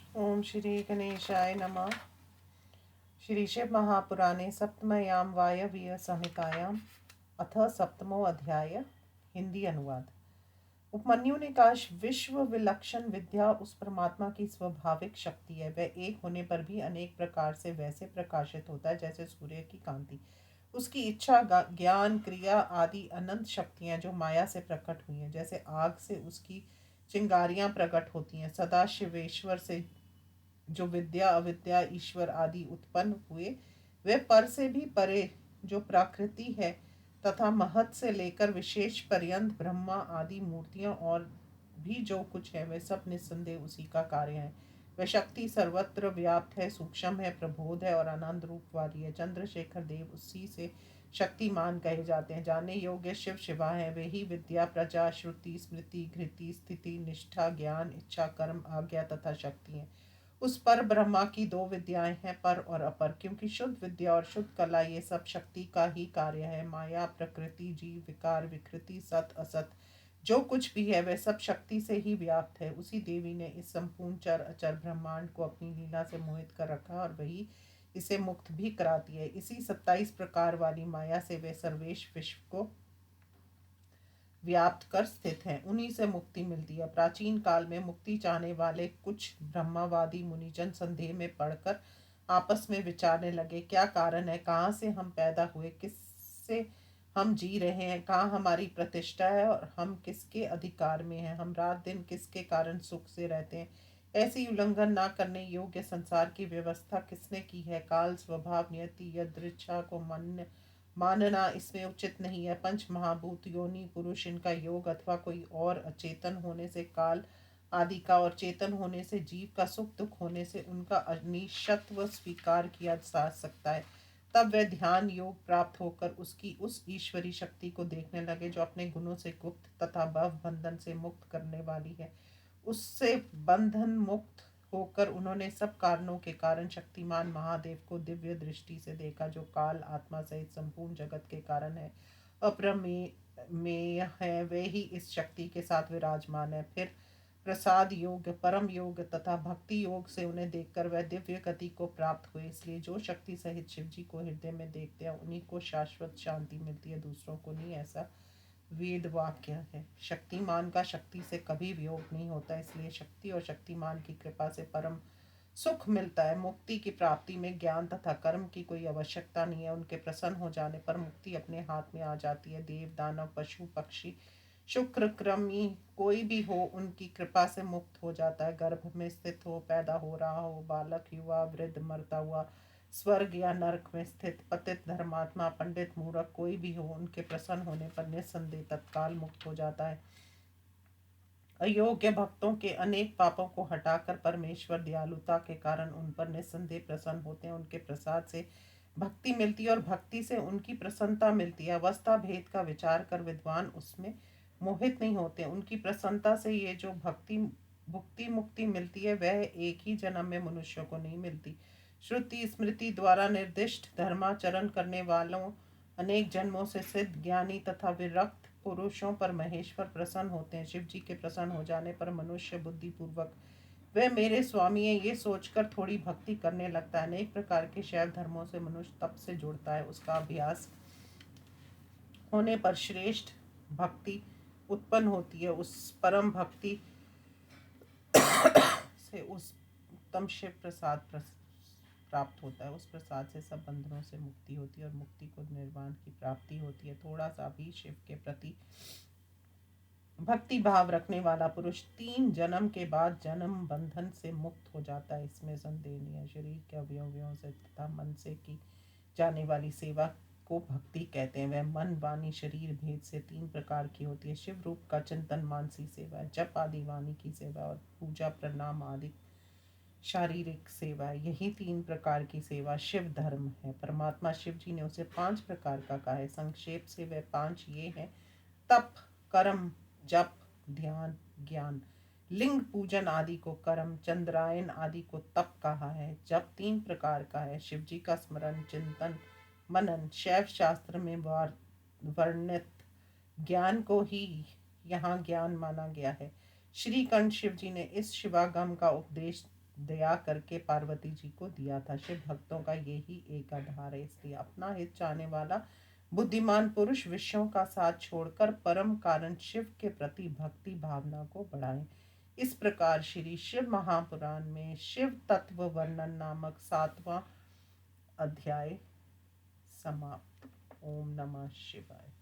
ओम श्री गणेशाय नमः। श्री शिव महापुराणे सप्तमयां वायव्य संहितायां अथ सप्तमो अध्याय। हिंदी अनुवाद। उपमन्यु ने कहा, विश्व विलक्षण विद्या उस परमात्मा की स्वाभाविक शक्ति है। वह एक होने पर भी अनेक प्रकार से वैसे प्रकाशित होता है जैसे सूर्य की कांति। उसकी इच्छा, ज्ञान, क्रिया आदि अनंत शक्तियां जो माया से प्रकट हुई हैं, जैसे आग से उसकी चिंगारियां प्रकट होती हैं। सदा शिवेश्वर से जो विद्या, अविद्या, ईश्वर आदि उत्पन्न हुए, वे पर से भी परे जो प्रकृति है तथा महत से लेकर विशेष पर्यंत ब्रह्मा आदि मूर्तियां और भी जो कुछ है, वे सब निस्संदेह उसी का कार्य है। वह शक्ति सर्वत्र व्याप्त है, सूक्ष्म है, प्रबोध है और आनंद रूप वाली है। चंद्रशेखर देव उसी से शक्तिमान कहे जाते हैं। जानने योग्य शिव शिवा है, वे ही विद्या, प्रजा, श्रुति, स्मृति, घृति, स्थिति, निष्ठा, ज्ञान, इच्छा, कर्म, आज्ञा तथा शक्ति है। उस पर ब्रह्मा की दो विद्याएं हैं, पर और अपर, क्योंकि शुद्ध विद्या और शुद्ध कला ये सब शक्ति का ही कार्य है। माया, प्रकृति, जीव, विकार, विकृति, सत असत जो कुछ भी है, वह सब शक्ति से ही व्याप्त है। उसी देवी ने इस संपूर्ण चर अचर ब्रह्मांड को अपनी लीला से मोहित कर रखा और वही इसे मुक्त भी कराती है। इसी 27 प्रकार वाली माया से वे सर्वेश विश्व को व्याप्त कर स्थित हैं। उन्हीं से मुक्ति मिलती है। प्राचीन काल में मुक्ति चाहने वाले कुछ ब्रह्मावादी मुनिजन संदेह में पड़कर आपस में विचारने लगे, क्या कारण है, कहाँ से हम पैदा हुए, किससे हम जी रहे हैं, कहाँ हमारी प्रतिष्ठा है और हम किसके अधिकार में हैं, हम रात दिन किसके कारण सुख से रहते हैं। ऐसी उल्लंघन ना करने योग्य संसार की व्यवस्था किसने की है। काल, स्वभाव, नियति, यदृच्छा को मानना इसमें उचित नहीं है। पंच महाभूत, योनि, पुरुष, इनका योग अथवा कोई और अचेतन होने से काल आदि का और चेतन होने से जीव का, सुख दुख होने से उनका अनिश्चत्व स्वीकार किया जा सकता है। तब वह ध्यान योग प्राप्त होकर उसकी उस ईश्वरी शक्ति को देखने लगे जो अपने गुणों से गुप्त तथा भव बंधन से मुक्त करने वाली है। उससे बंधन मुक्त होकर उन्होंने सब कारणों के कारण शक्तिमान महादेव को दिव्य दृष्टि से देखा, जो काल, आत्मा सहित संपूर्ण जगत के कारण है, अप्रमेय है। वे ही इस शक्ति के साथ विराजमान है। फिर प्रसाद योग, परम योग तथा भक्ति योग से उन्हें देखकर वह दिव्य गति को प्राप्त हुए। इसलिए जो शक्ति सहित शिव जी को हृदय में देखते हैं, उन्हीं को शाश्वत शांति मिलती है, दूसरों को नहीं। ऐसा वेद वाक्य है। शक्तिमान का शक्ति से कभी वियोग नहीं होता, इसलिए शक्ति और शक्तिमान की कृपा से परम सुख मिलता है। मुक्ति की प्राप्ति में ज्ञान तथा कर्म की कोई आवश्यकता नहीं है। उनके प्रसन्न हो जाने पर मुक्ति अपने हाथ में आ जाती है। देव, दानव, पशु, पक्षी, शुक्र, कृमि कोई भी हो, उनकी कृपा से मुक्त हो जाता है। गर्भ में स्थित हो, पैदा हो रहा हो, बालक, युवा, वृद्ध, मरता हुआ, स्वर्ग या नरक में स्थित, पतित, धर्मात्मा, पंडित, मूर्ख कोई भी हो, उनके प्रसन्न होने पर निस्संदेह तत्काल मुक्त हो जाता है। अयोग्य भक्तों के अनेक पापों को हटाकर परमेश्वर दयालुता के कारण उन पर निस्संदेह प्रसन्न होते हैं। उनके प्रसाद से भक्ति मिलती है और भक्ति से उनकी प्रसन्नता मिलती है। अवस्था भेद का विचार कर विद्वान उसमें मोहित नहीं होते। उनकी प्रसन्नता से ये जो भुक्ति मुक्ति मिलती है, वह एक ही जन्म में मनुष्यों को नहीं मिलती। श्रुति स्मृति द्वारा निर्दिष्ट धर्माचरण करने वालों अनेक जन्मों से सिद्ध, ज्ञानी तथा विरक्त पुरुषों पर महेश्वर प्रसन्न होते हैं। शिव जी के प्रसन्न हो जाने पर मनुष्य बुद्धिपूर्वक वह मेरे स्वामी है ये सोचकर थोड़ी भक्ति करने लगता है। अनेक प्रकार के शैव धर्मों से मनुष्य तप से जुड़ता है। उसका अभ्यास होने पर श्रेष्ठ भक्ति उत्पन्न होती है। उस परम भक्ति से उस उत्तम शिव प्रसाद प्राप्त होता है। उस प्रसाद से सब बंधनों से मुक्ति होती है और मुक्ति को निर्वाण की प्राप्ति होती है। थोड़ा सा भी शिव के प्रति भक्ति भाव रखने वाला पुरुष 3 जन्म के बाद जन्म बंधन से मुक्त हो जाता है, इसमें संदेह नहीं है। शरीर के अवयवों से तथा मन से की जाने वाली सेवा को भक्ति कहते हैं। वह मन, वाणी, शरीर भेद से 3 प्रकार की होती है। शिव रूप का चिंतन मानसी सेवा, जप आदि वाणी की सेवा और पूजा प्रणाम आदि शारीरिक सेवा, यही 3 प्रकार की सेवा शिव धर्म है। परमात्मा शिव जी ने उसे 5 प्रकार का कहा है। संक्षेप से वह 5 ये हैं: तप, कर्म, जप, ध्यान, ज्ञान। लिंग पूजन आदि को कर्म, चंद्रायन आदि को तप कहा है। जप 3 प्रकार का है: शिव जी का स्मरण, चिंतन, मनन। शैव शास्त्र में वर्णित ज्ञान को ही यहाँ ज्ञान माना गया है। श्री कंठ शिव जी ने इस शिवागम का उपदेश दया करके पार्वती जी को दिया था। शिव भक्तों का यही एक आधार है, इसलिए अपना हित चाहने वाला बुद्धिमान पुरुष विषयों का साथ छोड़कर परम कारण शिव के प्रति भक्ति भावना को बढ़ाए। इस प्रकार श्री शिव महापुराण में शिव तत्व वर्णन नामक 7वां अध्याय समाप्त। ओम नमः शिवाय।